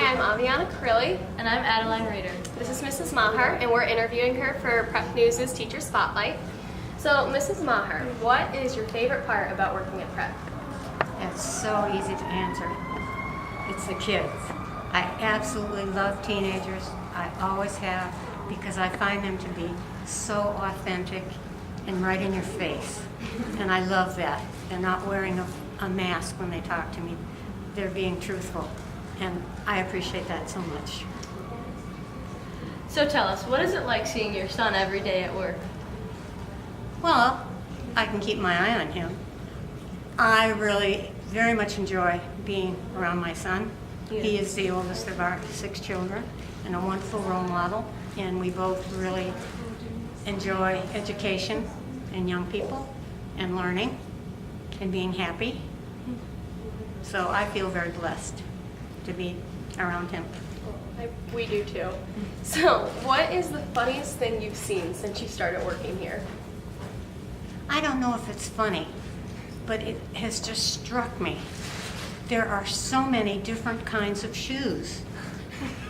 Hi, I'm Aviana Crilly. And I'm Adeline Reeder. This is Mrs. Maher, and we're interviewing her for Prep News' Teacher Spotlight. So, Mrs. Maher, what is your favorite part about working at Prep? It's so easy to answer. It's the kids. I absolutely love teenagers. I always have, because I find them to be so authentic and right in your face. And I love that. They're not wearing a mask when they talk to me. They're being truthful. And I appreciate that so much. So tell us, what is it like seeing your son every day at work? Well, I can keep my eye on him. I really very much enjoy being around my son. Yeah. He is the oldest of our 6 children and a wonderful role model. And we both really enjoy education and young people and learning and being happy. So I feel very blessed to be around him. We do too. So, what is the funniest thing you've seen since you started working here? I don't know if it's funny, but it has just struck me. There are so many different kinds of shoes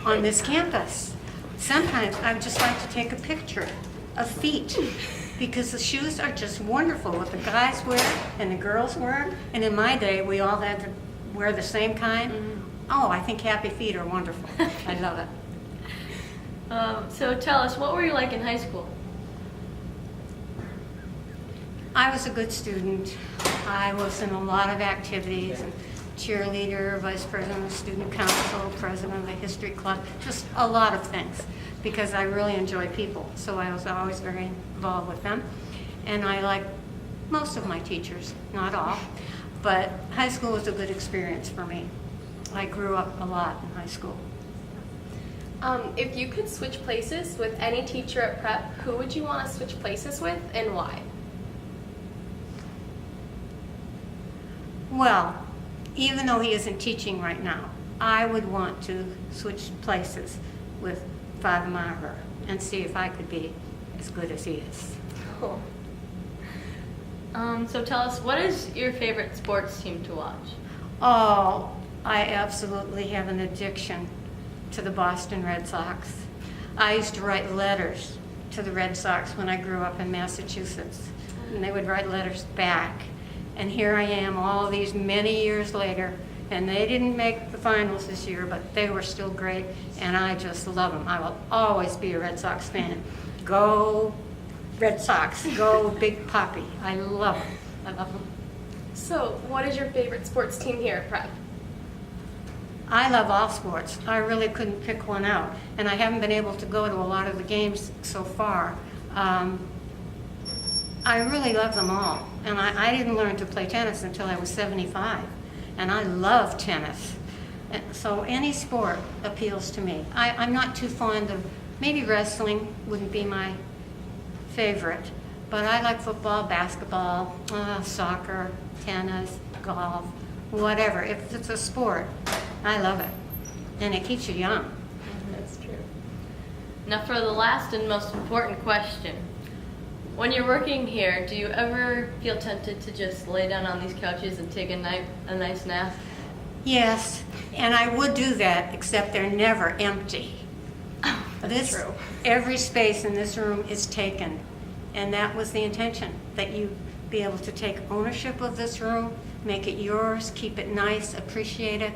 on this campus. Sometimes I would just like to take a picture of feet because the shoes are just wonderful, what the guys wear and the girls wear. And in my day, we all had to wear the same kind. Oh, I think happy feet are wonderful. I love it. So tell us, what were you like in high school? I was a good student. I was in a lot of activities, cheerleader, vice president of student council, president of the history club, just a lot of things because I really enjoy people. So I was always very involved with them. And I like most of my teachers, not all, but high school was a good experience for me. I grew up a lot in high school. If you could switch places with any teacher at Prep, who would you want to switch places with and why? Well, even though he isn't teaching right now, I would want to switch places with Father Maher and see if I could be as good as he is. Cool. So tell us, what is your favorite sports team to watch? Oh, I absolutely have an addiction to the Boston Red Sox. I used to write letters to the Red Sox when I grew up in Massachusetts, and they would write letters back. And here I am all these many years later, and they didn't make the finals this year, but they were still great, and I just love them. I will always be a Red Sox fan. Go Red Sox, go Big Papi. I love them. I love them. So, what is your favorite sports team here at Prep? I love all sports. I really couldn't pick one out, and I haven't been able to go to a lot of the games so far. I really love them all, and I didn't learn to play tennis until I was 75, and I love tennis. And so any sport appeals to me. I'm not too fond of, maybe wrestling wouldn't be my favorite, but I like football, basketball, soccer, tennis, golf, whatever. If it's a sport, I love it, and it keeps you young. That's true. Now for the last and most important question. When you're working here, do you ever feel tempted to just lay down on these couches and take a nice nap? Yes, and I would do that, except they're never empty. That's true. Every space in this room is taken, and that was the intention, that you be able to take ownership of this room, make it yours, keep it nice, appreciate it,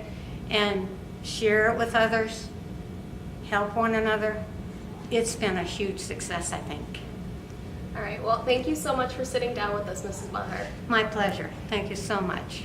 and share it with others, help one another. It's been a huge success, I think. All right, well, thank you so much for sitting down with us, Mrs. Maher. My pleasure. Thank you so much.